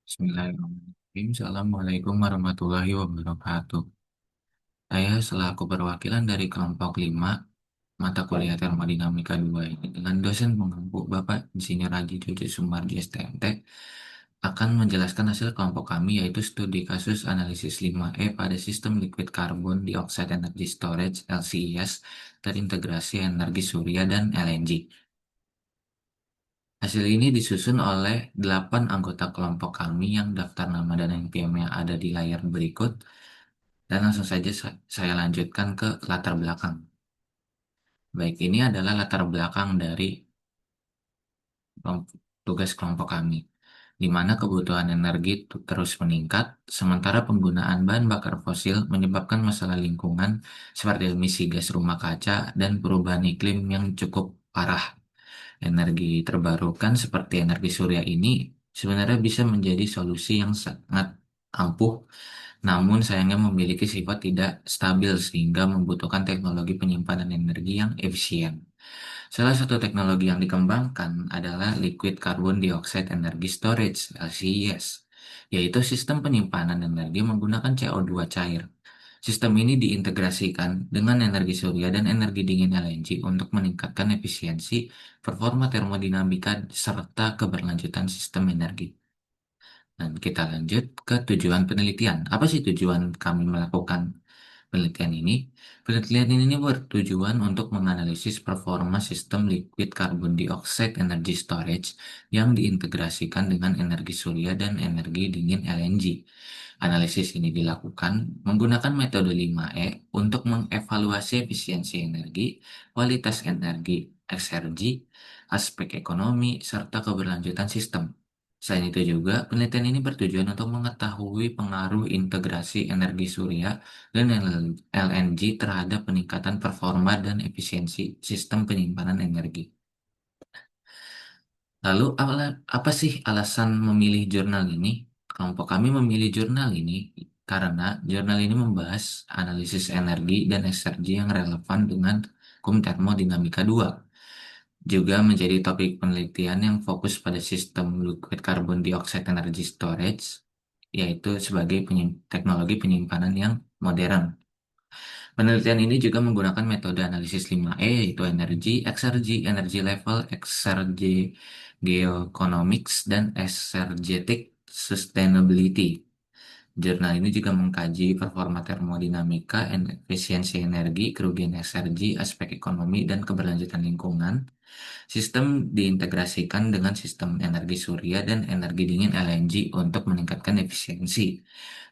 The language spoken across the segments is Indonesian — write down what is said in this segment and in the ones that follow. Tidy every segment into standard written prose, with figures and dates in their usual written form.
Bismillahirrahmanirrahim. Assalamualaikum warahmatullahi wabarakatuh. Saya selaku perwakilan dari kelompok 5 mata kuliah termodinamika 2 ini dengan dosen pengampu Bapak Insinyur Haji Cucu Sumarji STMT akan menjelaskan hasil kelompok kami yaitu studi kasus analisis 5E pada sistem liquid carbon dioxide energy storage LCES terintegrasi energi surya dan LNG. Hasil ini disusun oleh 8 anggota kelompok kami yang daftar nama dan NPM-nya ada di layar berikut. Dan langsung saja saya lanjutkan ke latar belakang. Baik, ini adalah latar belakang dari tugas kelompok kami, di mana kebutuhan energi terus meningkat, sementara penggunaan bahan bakar fosil menyebabkan masalah lingkungan seperti emisi gas rumah kaca dan perubahan iklim yang cukup parah. Energi terbarukan seperti energi surya ini sebenarnya bisa menjadi solusi yang sangat ampuh, namun sayangnya memiliki sifat tidak stabil sehingga membutuhkan teknologi penyimpanan energi yang efisien. Salah satu teknologi yang dikembangkan adalah Liquid Carbon Dioxide Energy Storage (LCES), yaitu sistem penyimpanan energi menggunakan CO2 cair. Sistem ini diintegrasikan dengan energi surya dan energi dingin LNG untuk meningkatkan efisiensi, performa termodinamika, serta keberlanjutan sistem energi. Dan kita lanjut ke tujuan penelitian. Apa sih tujuan kami melakukan penelitian ini? Penelitian ini bertujuan untuk menganalisis performa sistem liquid carbon dioxide energy storage yang diintegrasikan dengan energi surya dan energi dingin LNG. Analisis ini dilakukan menggunakan metode 5E untuk mengevaluasi efisiensi energi, kualitas energi, XRG, aspek ekonomi, serta keberlanjutan sistem. Selain itu juga, penelitian ini bertujuan untuk mengetahui pengaruh integrasi energi surya dan LNG terhadap peningkatan performa dan efisiensi sistem penyimpanan energi. Lalu, apa sih alasan memilih jurnal ini? Kelompok kami memilih jurnal ini karena jurnal ini membahas analisis energi dan eksergi yang relevan dengan hukum termodinamika 2. Juga menjadi topik penelitian yang fokus pada sistem liquid carbon dioxide energy storage, yaitu sebagai teknologi penyimpanan yang modern. Penelitian ini juga menggunakan metode analisis 5E, yaitu energi, exergy, energy level, exergy geoeconomics, dan exergetic sustainability. Jurnal ini juga mengkaji performa termodinamika, efisiensi energi, kerugian eksergi, aspek ekonomi, dan keberlanjutan lingkungan. Sistem diintegrasikan dengan sistem energi surya dan energi dingin LNG untuk meningkatkan efisiensi.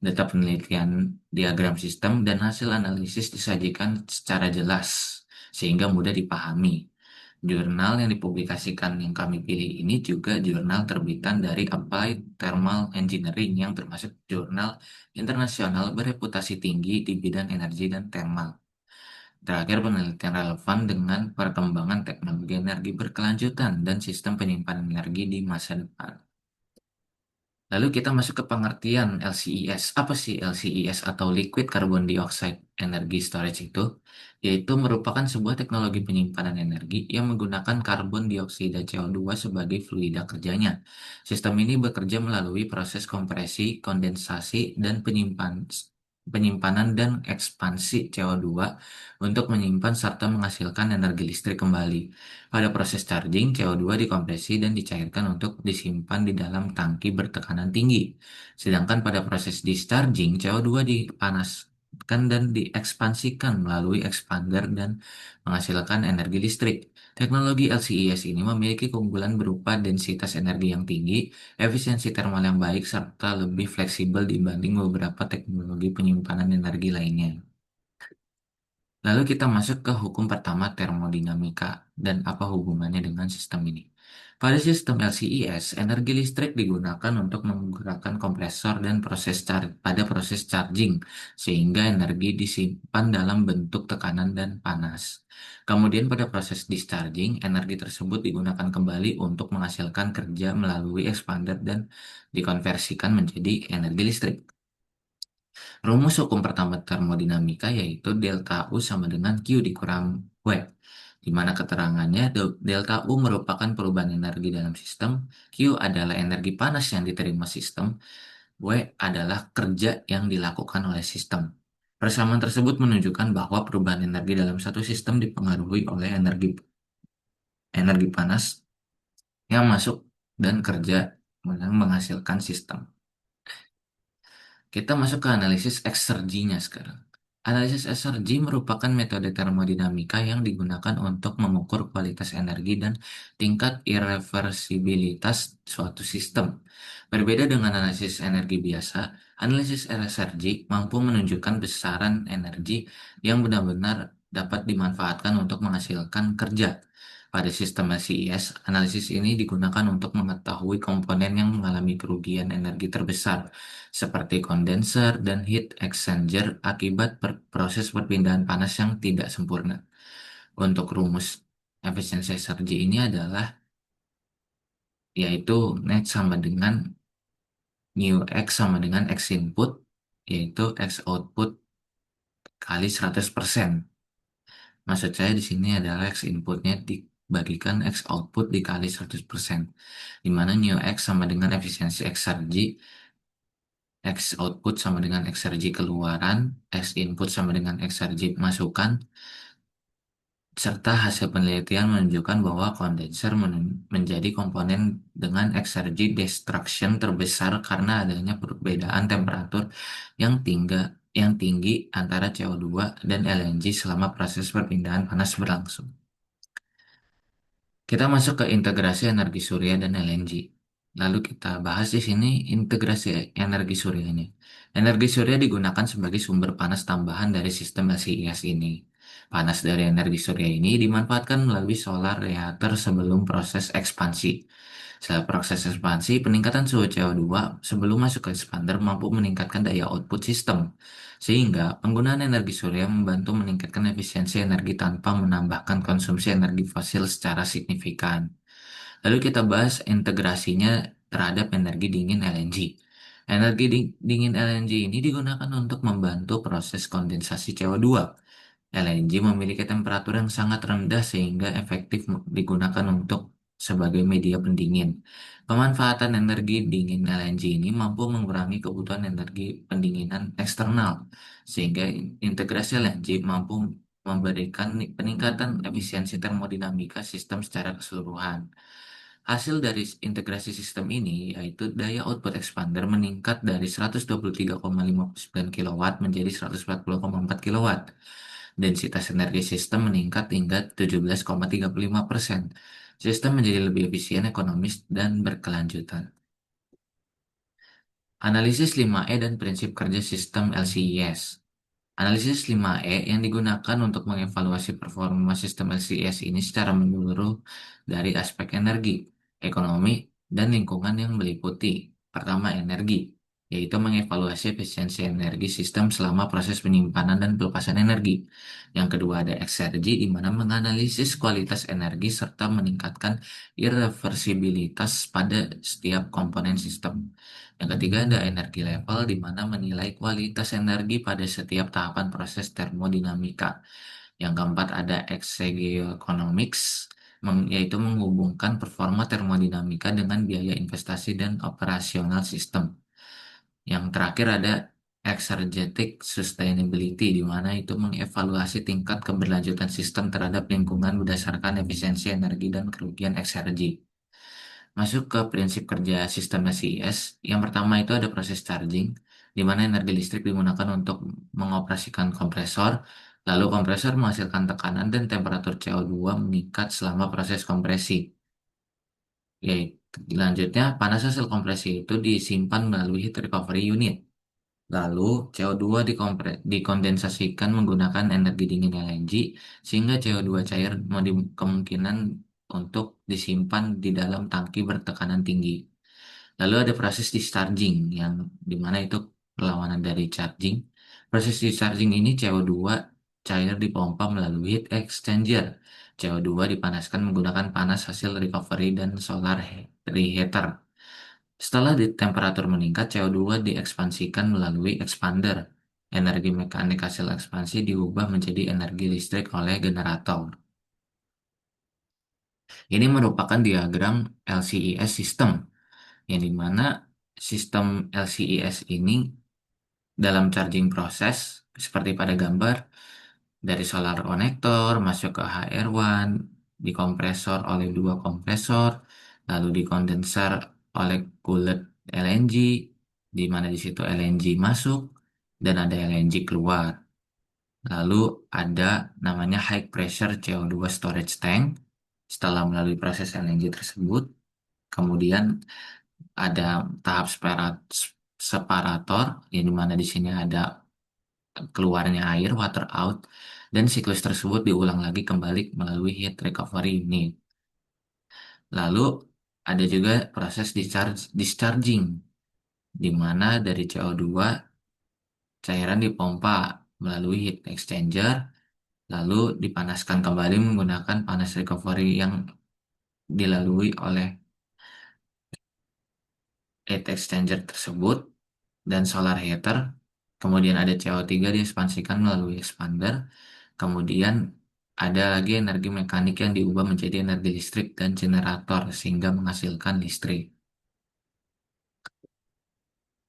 Data penelitian, diagram sistem, dan hasil analisis disajikan secara jelas sehingga mudah dipahami. Jurnal yang dipublikasikan yang kami pilih ini juga jurnal terbitan dari Applied Thermal Engineering yang termasuk jurnal internasional bereputasi tinggi di bidang energi dan thermal. Terakhir, penelitian relevan dengan perkembangan teknologi energi berkelanjutan dan sistem penyimpanan energi di masa depan. Lalu kita masuk ke pengertian LCES. Apa sih LCES atau Liquid Carbon Dioxide Energy Storage itu? Yaitu merupakan sebuah teknologi penyimpanan energi yang menggunakan karbon dioksida CO2 sebagai fluida kerjanya. Sistem ini bekerja melalui proses kompresi, kondensasi, dan penyimpanan dan ekspansi CO2 untuk menyimpan serta menghasilkan energi listrik kembali. Pada proses charging, CO2 dikompresi dan dicairkan untuk disimpan di dalam tangki bertekanan tinggi. Sedangkan pada proses discharging, CO2 dipanaskan dan diekspansikan melalui expander dan menghasilkan energi listrik. Teknologi LCES ini memiliki keunggulan berupa densitas energi yang tinggi, efisiensi termal yang baik, serta lebih fleksibel dibanding beberapa teknologi penyimpanan energi lainnya. Lalu kita masuk ke hukum pertama termodinamika dan apa hubungannya dengan sistem ini. Pada sistem LCES, energi listrik digunakan untuk menggerakkan kompresor dan pada proses charging, sehingga energi disimpan dalam bentuk tekanan dan panas. Kemudian pada proses discharging, energi tersebut digunakan kembali untuk menghasilkan kerja melalui expander dan dikonversikan menjadi energi listrik. Rumus hukum pertama termodinamika yaitu delta U sama dengan Q dikurang W. di mana keterangannya delta U merupakan perubahan energi dalam sistem, Q adalah energi panas yang diterima sistem, W adalah kerja yang dilakukan oleh sistem. Persamaan tersebut menunjukkan bahwa perubahan energi dalam satu sistem dipengaruhi oleh energi energi panas yang masuk dan kerja yang menghasilkan sistem. Kita masuk ke analisis ekserginya sekarang. Analisis eksergi merupakan metode termodinamika yang digunakan untuk mengukur kualitas energi dan tingkat irreversibilitas suatu sistem. Berbeda dengan analisis energi biasa, analisis eksergi mampu menunjukkan besaran energi yang benar-benar dapat dimanfaatkan untuk menghasilkan kerja. Pada sistem LCIS, analisis ini digunakan untuk mengetahui komponen yang mengalami kerugian energi terbesar seperti kondenser dan heat exchanger akibat proses perpindahan panas yang tidak sempurna. Untuk rumus efisiensi energi ini adalah yaitu net sama dengan mu x sama dengan x input yaitu x output kali 100%. Maksud saya di sini adalah x inputnya dibagikan x output dikali 100%, di mana mu x sama dengan efisiensi energi. X output sama dengan exergi keluaran, X input sama dengan exergi masukan, serta hasil penelitian menunjukkan bahwa kondenser menjadi komponen dengan exergi destruction terbesar karena adanya perbedaan temperatur yang tinggi antara CO2 dan LNG selama proses perpindahan panas berlangsung. Kita masuk ke integrasi energi surya dan LNG. Lalu kita bahas di sini integrasi energi suryanya. Energi surya digunakan sebagai sumber panas tambahan dari sistem LCIS ini. Panas dari energi surya ini dimanfaatkan melalui solar reaktor sebelum proses ekspansi. Setelah proses ekspansi, peningkatan suhu CO2 sebelum masuk ke expander mampu meningkatkan daya output sistem. Sehingga penggunaan energi surya membantu meningkatkan efisiensi energi tanpa menambahkan konsumsi energi fosil secara signifikan. Lalu kita bahas integrasinya terhadap energi dingin LNG. Energi dingin LNG ini digunakan untuk membantu proses kondensasi CO2. LNG memiliki temperatur yang sangat rendah sehingga efektif digunakan untuk sebagai media pendingin. Pemanfaatan energi dingin LNG ini mampu mengurangi kebutuhan energi pendinginan eksternal, sehingga integrasi LNG mampu memberikan peningkatan efisiensi termodinamika sistem secara keseluruhan. Hasil dari integrasi sistem ini yaitu daya output expander meningkat dari 123,59 kW menjadi 140,4 kW. Densitas energi sistem meningkat hingga 17,35%. Sistem menjadi lebih efisien, ekonomis, dan berkelanjutan. Analisis 5E dan prinsip kerja sistem LCIS. Analisis 5E yang digunakan untuk mengevaluasi performa sistem LCS ini secara menyeluruh dari aspek energi, ekonomi, dan lingkungan yang meliputi. Pertama, energi, yaitu mengevaluasi efisiensi energi sistem selama proses penyimpanan dan pelepasan energi. Yang kedua ada eksergi, di mana menganalisis kualitas energi serta meningkatkan irreversibilitas pada setiap komponen sistem. Yang ketiga ada energi level di mana menilai kualitas energi pada setiap tahapan proses termodinamika. Yang keempat ada exegeoeconomics yaitu menghubungkan performa termodinamika dengan biaya investasi dan operasional sistem. Yang terakhir ada exergetic sustainability di mana itu mengevaluasi tingkat keberlanjutan sistem terhadap lingkungan berdasarkan efisiensi energi dan kerugian eksergi. Masuk ke prinsip kerja sistem SIS. Yang pertama itu ada proses charging, di mana energi listrik digunakan untuk mengoperasikan kompresor, lalu kompresor menghasilkan tekanan dan temperatur CO2 meningkat selama proses kompresi. Yaitu, selanjutnya, panas hasil kompresi itu disimpan melalui heat recovery unit. Lalu, CO2 dikondensasikan menggunakan energi dingin LNG, sehingga CO2 cair kemungkinan untuk disimpan di dalam tangki bertekanan tinggi. Lalu ada proses discharging, yang dimana itu perlawanan dari charging. Proses discharging ini CO2 cair dipompa melalui heat exchanger. CO2 dipanaskan menggunakan panas hasil recovery dan solar reheater. Setelah di temperatur meningkat, CO2 diekspansikan melalui expander. Energi mekanik hasil ekspansi diubah menjadi energi listrik oleh generator. Ini merupakan diagram LCES system, yang dimana sistem LCES ini dalam charging proses, seperti pada gambar, dari solar konektor masuk ke HR1, dikompresor oleh dua kompresor, lalu dikondensar oleh cooler LNG, di mana di situ LNG masuk dan ada LNG keluar. Lalu ada namanya high pressure CO2 storage tank. Setelah melalui proses LNG tersebut, kemudian ada tahap separator, yang dimana di sini ada keluarnya air, water out, dan siklus tersebut diulang lagi kembali melalui heat recovery unit. Lalu ada juga proses discharging, di mana dari CO2 cairan dipompa melalui heat exchanger, lalu dipanaskan kembali menggunakan panas recovery yang dilalui oleh heat exchanger tersebut dan solar heater. Kemudian ada CO3 diekspansikan melalui expander. Kemudian ada lagi energi mekanik yang diubah menjadi energi listrik dan generator sehingga menghasilkan listrik.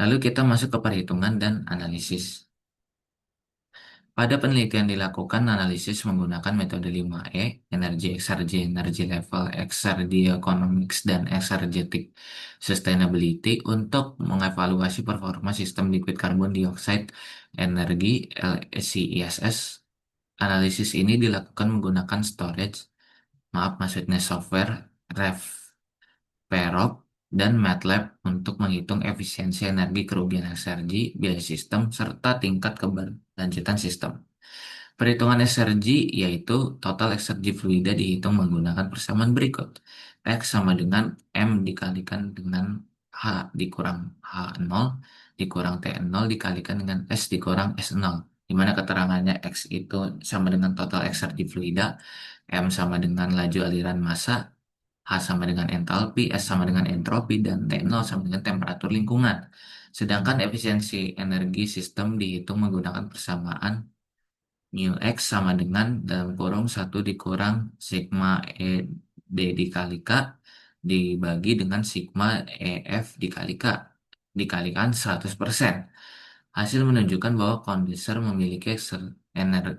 Lalu kita masuk ke perhitungan dan analisis. Pada penelitian dilakukan analisis menggunakan metode 5E, energi exergi, energy level, exergi economics, dan exergetic sustainability untuk mengevaluasi performa sistem liquid carbon dioxide energi LCESS. Analisis ini dilakukan menggunakan maksudnya software Rev, dan MATLAB untuk menghitung efisiensi energi, kerugian eksergi, biaya sistem, serta tingkat keberlanjutan sistem. Perhitungan eksergi yaitu total eksergi fluida dihitung menggunakan persamaan berikut. X sama dengan M dikalikan dengan H dikurang H0 dikurang T0 dikalikan dengan S dikurang S0. Di mana keterangannya X itu sama dengan total eksergi fluida, M sama dengan laju aliran massa, H sama dengan entalpi, S sama dengan entropi, dan T0 sama dengan temperatur lingkungan. Sedangkan efisiensi energi sistem dihitung menggunakan persamaan mu X sama dengan dalam kurung 1 dikurang sigma E D dikali K dibagi dengan sigma EF dikali K dikalikan 100%. Hasil menunjukkan bahwa kondenser memiliki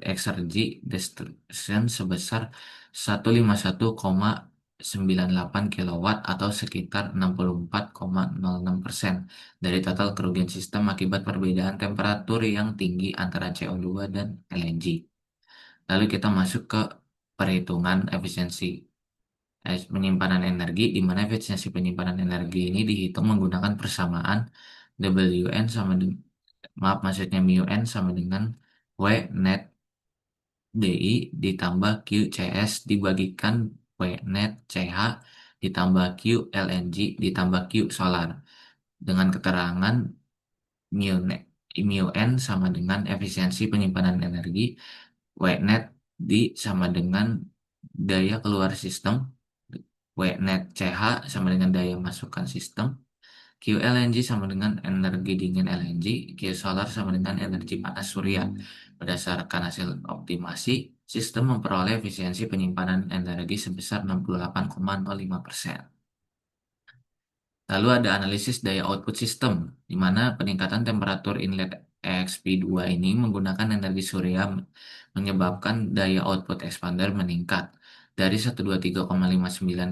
exergi destruction sebesar 151,98 kilowatt atau sekitar 64,06% dari total kerugian sistem akibat perbedaan temperatur yang tinggi antara CO2 dan LNG. Lalu kita masuk ke perhitungan efisiensi penyimpanan energi, di mana efisiensi penyimpanan energi ini dihitung menggunakan persamaan WN sama dengan, maaf maksudnya mu n sama dengan W net DI ditambah Q CS dibagikan W net CH ditambah Q LNG ditambah Q solar, dengan keterangan mu net mu n sama dengan efisiensi penyimpanan energi, W net di sama dengan daya keluar sistem, W net CH sama dengan daya masukkan sistem, QLNG sama dengan energi dingin LNG, Q solar sama dengan energi panas surya. Berdasarkan hasil optimasi, sistem memperoleh efisiensi penyimpanan energi sebesar 68,05%. Lalu ada analisis daya output system, di mana peningkatan temperatur inlet EXP2 ini menggunakan energi surya menyebabkan daya output expander meningkat dari 123,59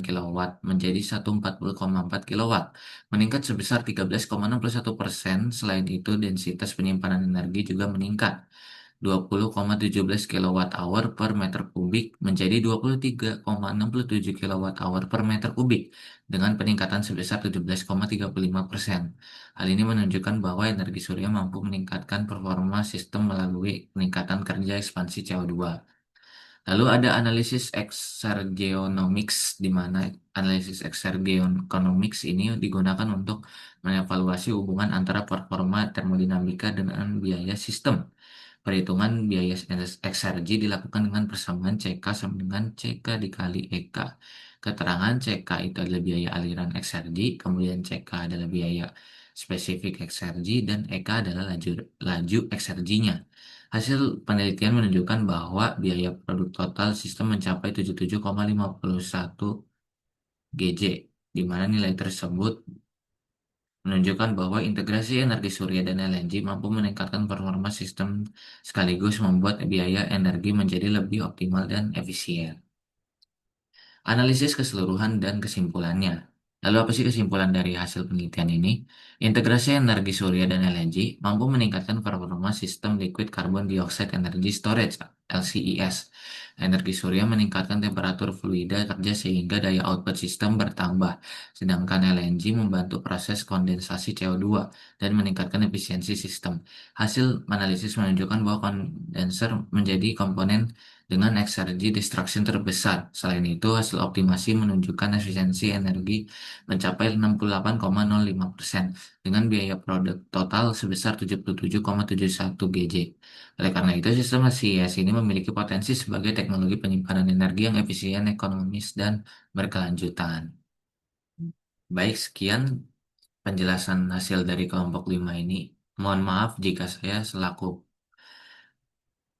kW menjadi 140,4 kW, meningkat sebesar 13,61%. Selain itu, densitas penyimpanan energi juga meningkat 20,17 kWh per meter kubik menjadi 23,67 kWh per meter kubik dengan peningkatan sebesar 17,35%. Hal ini menunjukkan bahwa energi surya mampu meningkatkan performa sistem melalui peningkatan kerja ekspansi CO2. Lalu ada analisis exergonomics, di mana analisis exergonomics ini digunakan untuk mengevaluasi hubungan antara performa termodinamika dengan biaya sistem. Perhitungan biaya eksergi dilakukan dengan persamaan CK sama dengan CK dikali EK. Keterangan CK itu adalah biaya aliran eksergi, kemudian CK adalah biaya spesifik eksergi, dan EK adalah laju ekserginya. Hasil penelitian menunjukkan bahwa biaya produk total sistem mencapai 77,51 GJ, di mana nilai tersebut menunjukkan bahwa integrasi energi surya dan LNG mampu meningkatkan performa sistem sekaligus membuat biaya energi menjadi lebih optimal dan efisien. Analisis keseluruhan dan kesimpulannya. Lalu apa sih kesimpulan dari hasil penelitian ini? Integrasi energi surya dan LNG mampu meningkatkan performa sistem liquid carbon dioxide energy storage LCES. Energi surya meningkatkan temperatur fluida kerja sehingga daya output sistem bertambah, sedangkan LNG membantu proses kondensasi CO2 dan meningkatkan efisiensi sistem. Hasil analisis menunjukkan bahwa kondenser menjadi komponen dengan exergy destruction terbesar. Selain itu, hasil optimasi menunjukkan efisiensi energi mencapai 68,05% dengan biaya produk total sebesar 77,71 GJ. Oleh karena itu, sistem CIS ini memiliki potensi sebagai teknologi penyimpanan energi yang efisien, ekonomis, dan berkelanjutan. Baik, sekian penjelasan hasil dari kelompok 5 ini. Mohon maaf jika saya selaku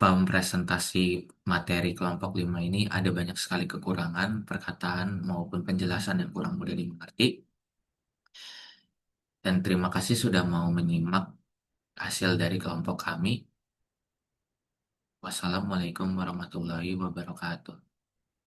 presentasi materi kelompok 5 ini ada banyak sekali kekurangan perkataan maupun penjelasan yang kurang mudah dimengerti. Dan terima kasih sudah mau menyimak hasil dari kelompok kami. Wassalamualaikum warahmatullahi wabarakatuh.